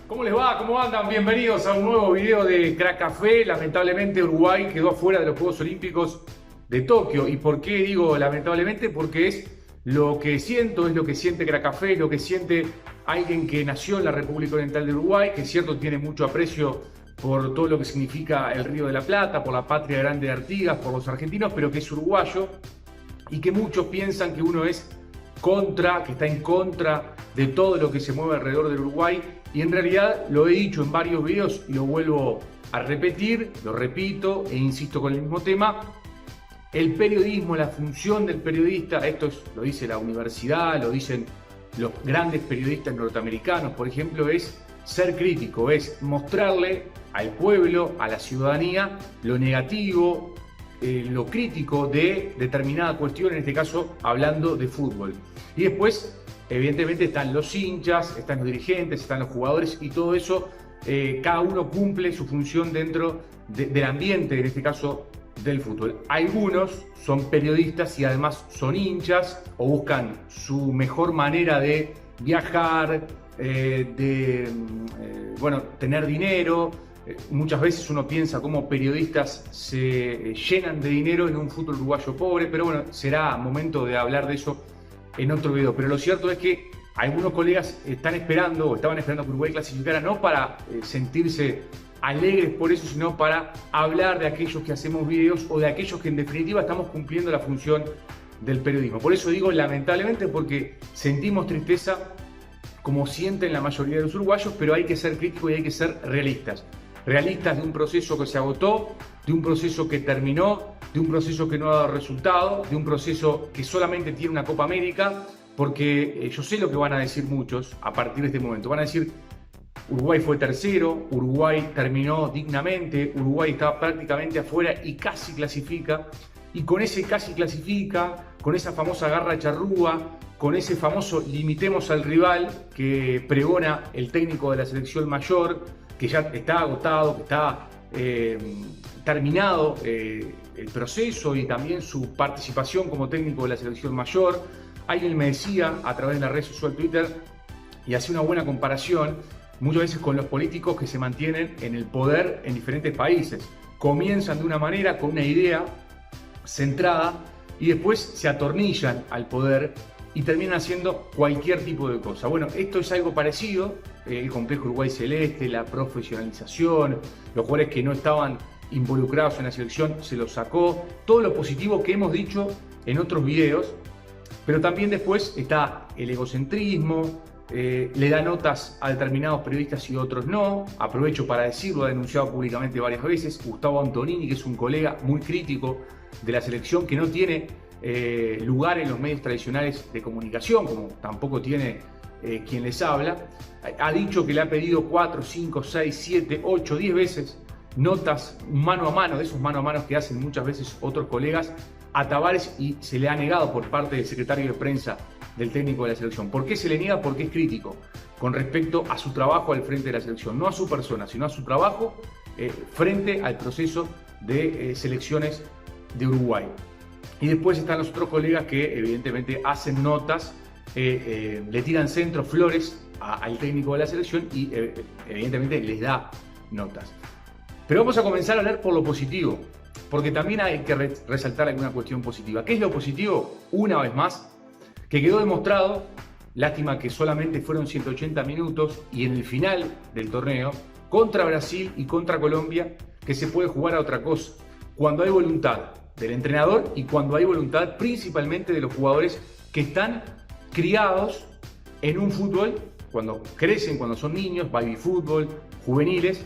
¿Cómo les va? ¿Cómo andan? Bienvenidos a un nuevo video de Crack Café. Lamentablemente Uruguay quedó afuera de los Juegos Olímpicos de Tokio. ¿Y por qué digo lamentablemente? Porque es lo que siento, es lo que siente Crack Café, es lo que siente alguien que nació en la República Oriental de Uruguay, que es cierto tiene mucho aprecio por todo lo que significa el Río de la Plata, por la patria grande de Artigas, por los argentinos, pero que es uruguayo y que muchos piensan que uno es que está en contra de todo lo que se mueve alrededor del Uruguay, y en realidad lo he dicho en varios videos y lo vuelvo a repetir, lo repito e insisto con el mismo tema. El periodismo, la función del periodista, lo dice la universidad, lo dicen los grandes periodistas norteamericanos, por ejemplo, es ser crítico, es mostrarle al pueblo, a la ciudadanía, lo negativo, lo crítico de determinada cuestión, en este caso hablando de fútbol. Y después, evidentemente, están los hinchas, están los dirigentes, están los jugadores y todo eso, cada uno cumple su función dentro del ambiente, en este caso del fútbol. Algunos son periodistas y además son hinchas o buscan su mejor manera de viajar, tener dinero. Muchas veces uno piensa cómo periodistas se llenan de dinero en un fútbol uruguayo pobre, pero bueno, será momento de hablar de eso en otro video. Pero lo cierto es que algunos colegas estaban esperando que Uruguay clasificara, no para sentirse alegres por eso, sino para hablar de aquellos que hacemos videos o de aquellos que en definitiva estamos cumpliendo la función del periodismo. Por eso digo lamentablemente, porque sentimos tristeza como sienten la mayoría de los uruguayos, pero hay que ser críticos y hay que ser realistas. Realistas de un proceso que se agotó, de un proceso que terminó, de un proceso que no ha dado resultado, de un proceso que solamente tiene una Copa América, porque yo sé lo que van a decir muchos a partir de este momento. Van a decir: Uruguay fue tercero, Uruguay terminó dignamente, Uruguay estaba prácticamente afuera y casi clasifica. Y con ese casi clasifica, con esa famosa garra charrúa, con ese famoso limitemos al rival que pregona el técnico de la selección mayor, que ya está agotado, que está terminado el proceso y también su participación como técnico de la selección mayor. Alguien me decía a través de la red social Twitter, y hacía una buena comparación, muchas veces con los políticos que se mantienen en el poder en diferentes países. Comienzan de una manera, con una idea centrada, y después se atornillan al poder y terminan haciendo cualquier tipo de cosa. Bueno, esto es algo parecido, el complejo Uruguay Celeste, la profesionalización, los jugadores que no estaban involucrados en la selección se los sacó, todo lo positivo que hemos dicho en otros videos, pero también después está el egocentrismo, le da notas a determinados periodistas y otros no. Aprovecho para decirlo, ha denunciado públicamente varias veces Gustavo Antonini, que es un colega muy crítico de la selección, que no tiene lugar en los medios tradicionales de comunicación, como tampoco tiene quien les habla. Ha dicho que le ha pedido 4, 5, 6, 7, 8, 10 veces notas mano a mano, de esos mano a mano que hacen muchas veces otros colegas, a Tavares, y se le ha negado por parte del secretario de prensa del técnico de la selección. ¿Por qué se le niega? Porque es crítico con respecto a su trabajo al frente de la selección, no a su persona, sino a su trabajo frente al proceso de selecciones de Uruguay. Y después están los otros colegas que evidentemente hacen notas, le tiran centros, flores al técnico de la selección y evidentemente les da notas. Pero vamos a comenzar a hablar por lo positivo, porque también hay que resaltar alguna cuestión positiva. ¿Qué es lo positivo? Una vez más, que quedó demostrado, lástima que solamente fueron 180 minutos, y en el final del torneo, contra Brasil y contra Colombia, que se puede jugar a otra cosa, cuando hay voluntad del entrenador y cuando hay voluntad principalmente de los jugadores que están criados en un fútbol, cuando crecen, cuando son niños, baby fútbol, juveniles.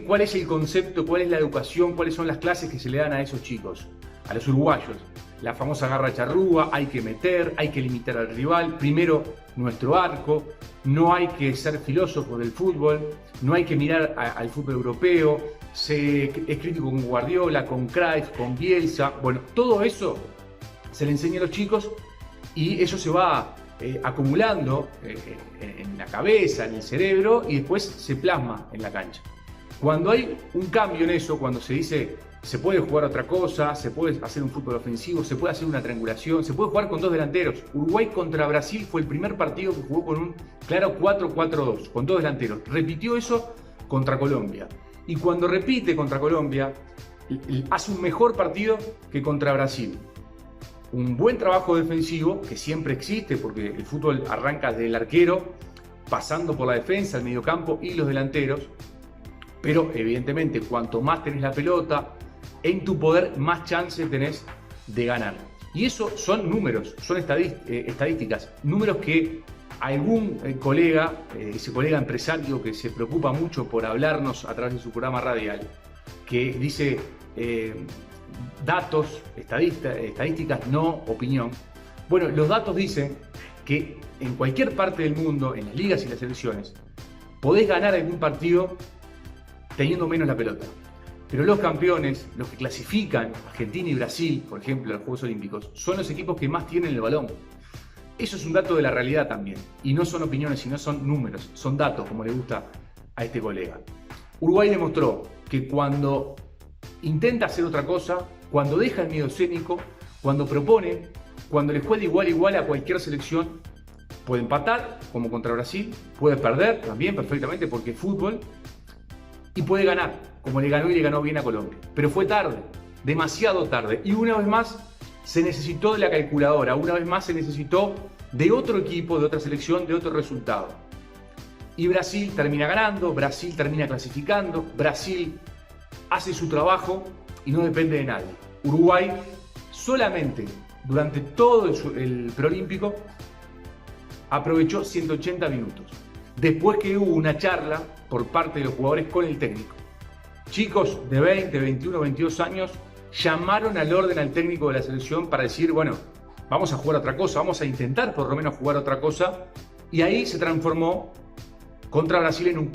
¿Cuál es el concepto, cuál es la educación, cuáles son las clases que se le dan a esos chicos, a los uruguayos? La famosa garra charrúa, hay que meter, hay que limitar al rival, primero nuestro arco, no hay que ser filósofos del fútbol, no hay que mirar al fútbol europeo, es crítico con Guardiola, con Cruyff, con Bielsa. Bueno, todo eso se le enseña a los chicos y eso se va acumulando en la cabeza, en el cerebro, y después se plasma en la cancha. Cuando hay un cambio en eso, cuando se dice Se puede jugar otra cosa, se puede hacer un fútbol ofensivo, se puede hacer una triangulación, se puede jugar con dos delanteros. Uruguay contra Brasil fue el primer partido que jugó con un claro 4-4-2, con dos delanteros. Repitió eso contra Colombia. Y cuando repite contra Colombia, hace un mejor partido que contra Brasil. Un buen trabajo defensivo, que siempre existe, porque el fútbol arranca desde el arquero, pasando por la defensa, el mediocampo y los delanteros. Pero evidentemente, cuanto más tenés la pelota en tu poder, más chances tenés de ganar. Y eso son números, son estadísticas, números que algún colega, ese colega empresario que se preocupa mucho por hablarnos a través de su programa radial, que dice datos, estadísticas, no opinión. Bueno, los datos dicen que en cualquier parte del mundo, en las ligas y las selecciones, podés ganar algún partido teniendo menos la pelota. Pero los campeones, los que clasifican, Argentina y Brasil, por ejemplo, a los Juegos Olímpicos, son los equipos que más tienen el balón. Eso es un dato de la realidad también. Y no son opiniones, sino son números, son datos, como le gusta a este colega. Uruguay demostró que cuando intenta hacer otra cosa, cuando deja el miedo escénico, cuando propone, cuando le juega igual a igual a cualquier selección, puede empatar, como contra Brasil, puede perder también perfectamente porque es fútbol, y puede ganar, como le ganó y le ganó bien a Colombia. Pero fue tarde, demasiado tarde. Y una vez más se necesitó de la calculadora, una vez más se necesitó de otro equipo, de otra selección, de otro resultado. Y Brasil termina ganando, Brasil termina clasificando, Brasil hace su trabajo y no depende de nadie. Uruguay solamente durante todo el preolímpico aprovechó 180 minutos. Después que hubo una charla por parte de los jugadores con el técnico. Chicos de 20, 21, 22 años llamaron al orden al técnico de la selección para decir, bueno, vamos a jugar otra cosa, vamos a intentar por lo menos jugar otra cosa. Y ahí se transformó contra Brasil en un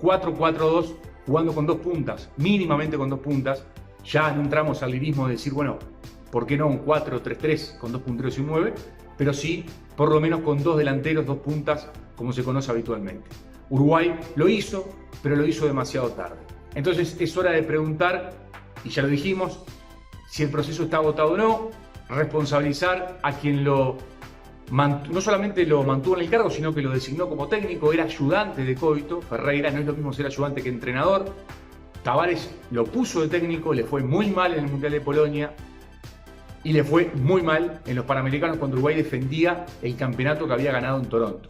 4-4-2, jugando con dos puntas, mínimamente con dos puntas. Ya no entramos al lirismo de decir, bueno, ¿por qué no un 4-3-3 con dos punteros y un 9? Pero sí, por lo menos con dos delanteros, dos puntas, como se conoce habitualmente. Uruguay lo hizo, pero lo hizo demasiado tarde. Entonces es hora de preguntar, y ya lo dijimos, si el proceso está agotado o no, responsabilizar a quien no solamente lo mantuvo en el cargo, sino que lo designó como técnico, era ayudante de Coito. Ferreira no es lo mismo ser ayudante que entrenador. Tavares lo puso de técnico, le fue muy mal en el Mundial de Polonia y le fue muy mal en los Panamericanos cuando Uruguay defendía el campeonato que había ganado en Toronto.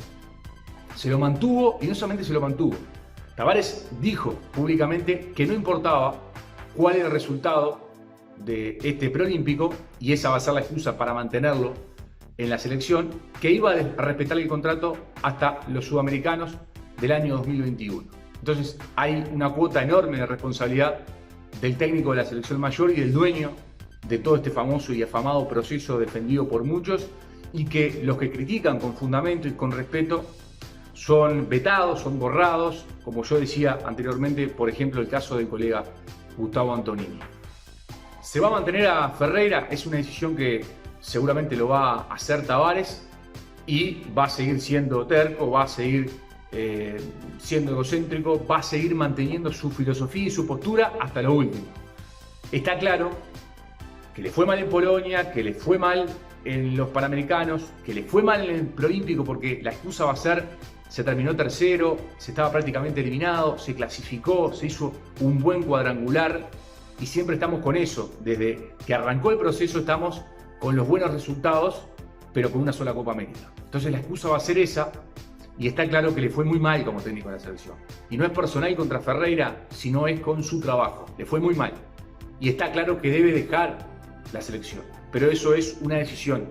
Se lo mantuvo y no solamente se lo mantuvo. Tavares dijo públicamente que no importaba cuál era el resultado de este preolímpico, y esa va a ser la excusa para mantenerlo en la selección, que iba a respetar el contrato hasta los sudamericanos del año 2021. Entonces hay una cuota enorme de responsabilidad del técnico de la selección mayor y del dueño de todo este famoso y afamado proceso defendido por muchos, y que los que critican con fundamento y con respeto son vetados, son borrados, como yo decía anteriormente, por ejemplo, el caso del colega Gustavo Antonini. ¿Se va a mantener a Ferreira? Es una decisión que seguramente lo va a hacer Tavares, y va a seguir siendo terco, va a seguir siendo egocéntrico, va a seguir manteniendo su filosofía y su postura hasta lo último. Está claro que le fue mal en Polonia, que le fue mal en los Panamericanos, que le fue mal en el Proolímpico, porque la excusa va a ser: se terminó tercero, se estaba prácticamente eliminado, se clasificó, se hizo un buen cuadrangular, y siempre estamos con eso. Desde que arrancó el proceso estamos con los buenos resultados, pero con una sola Copa América. Entonces la excusa va a ser esa, y está claro que le fue muy mal como técnico de la selección. Y no es personal contra Ferreira, sino es con su trabajo. Le fue muy mal. Y está claro que debe dejar la selección. Pero eso es una decisión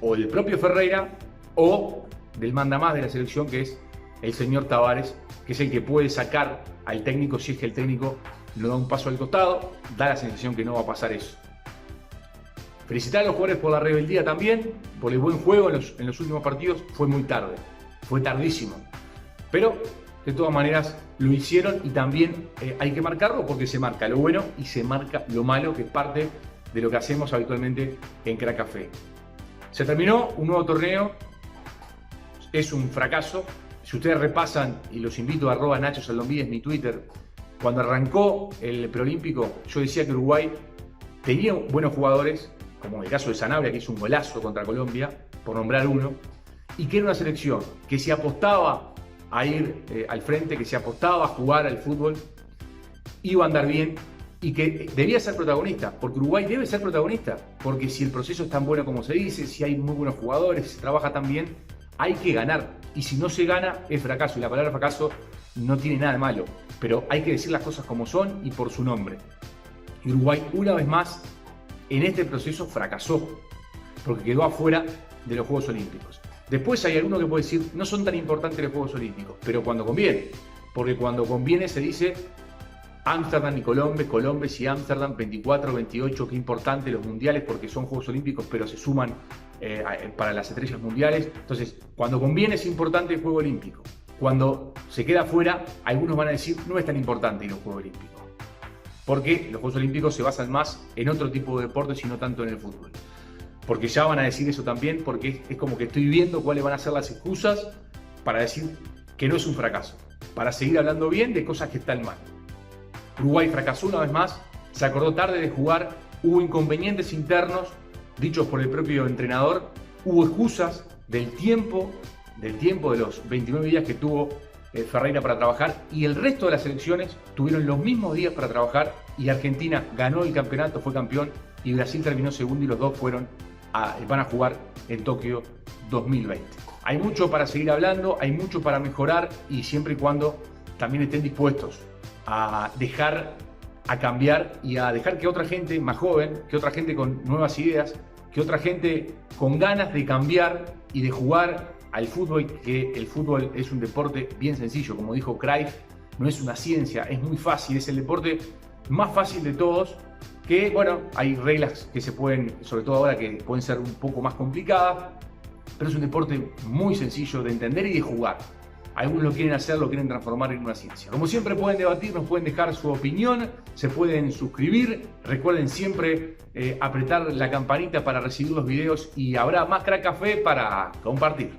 o del propio Ferreira o del mandamás de la selección, que es el señor Tavares, que es el que puede sacar al técnico si es que el técnico no da un paso al costado. Da la sensación que no va a pasar eso. Felicitar a los jugadores por la rebeldía también, por el buen juego en los últimos partidos. Fue muy tarde, fue tardísimo. Pero de todas maneras lo hicieron, y también hay que marcarlo, porque se marca lo bueno y se marca lo malo, que es parte de lo que hacemos habitualmente en Crack Café. Se terminó un nuevo torneo, es un fracaso. Si ustedes repasan, y los invito a @NachoSaldomí, mi Twitter, Cuando arrancó el preolímpico, yo decía que Uruguay tenía buenos jugadores, como en el caso de Sanabria, que hizo un golazo contra Colombia, por nombrar uno, y que era una selección que se apostaba a ir al frente, que se apostaba a jugar al fútbol, iba a andar bien y que debía ser protagonista, porque Uruguay debe ser protagonista, porque si el proceso es tan bueno como se dice, si hay muy buenos jugadores, si se trabaja tan bien, hay que ganar. Y si no se gana, es fracaso. Y la palabra fracaso no tiene nada de malo, pero hay que decir las cosas como son y por su nombre. Y Uruguay, una vez más, en este proceso fracasó, porque quedó afuera de los Juegos Olímpicos. Después hay alguno que puede decir, no son tan importantes los Juegos Olímpicos, pero cuando conviene, porque cuando conviene se dice Ámsterdam y Colombes y Ámsterdam, 24, 28, qué importante los mundiales porque son Juegos Olímpicos, pero se suman para las estrellas mundiales. Entonces, cuando conviene es importante el Juego Olímpico. Cuando se queda fuera, algunos van a decir, no es tan importante los Juegos Olímpicos. Porque los Juegos Olímpicos se basan más en otro tipo de deportes y no tanto en el fútbol. Porque ya van a decir eso también, porque es como que estoy viendo cuáles van a ser las excusas para decir que no es un fracaso, para seguir hablando bien de cosas que están mal. Uruguay fracasó una vez más, se acordó tarde de jugar, hubo inconvenientes internos dichos por el propio entrenador, hubo excusas del tiempo de los 29 días que tuvo Ferreira para trabajar, y el resto de las selecciones tuvieron los mismos días para trabajar, y Argentina ganó el campeonato, fue campeón, y Brasil terminó segundo, y los dos van a jugar en Tokio 2020. Hay mucho para seguir hablando, hay mucho para mejorar, y siempre y cuando también estén dispuestos a dejar, a cambiar y a dejar que otra gente más joven, que otra gente con nuevas ideas, que otra gente con ganas de cambiar y de jugar al fútbol, que el fútbol es un deporte bien sencillo, como dijo Cruyff, no es una ciencia, es muy fácil, es el deporte más fácil de todos, que bueno, hay reglas que se pueden, sobre todo ahora, que pueden ser un poco más complicadas, pero es un deporte muy sencillo de entender y de jugar. Algunos lo quieren hacer, lo quieren transformar en una ciencia. Como siempre pueden debatir, nos pueden dejar su opinión, se pueden suscribir. Recuerden siempre apretar la campanita para recibir los videos y habrá más Crack Café para compartir.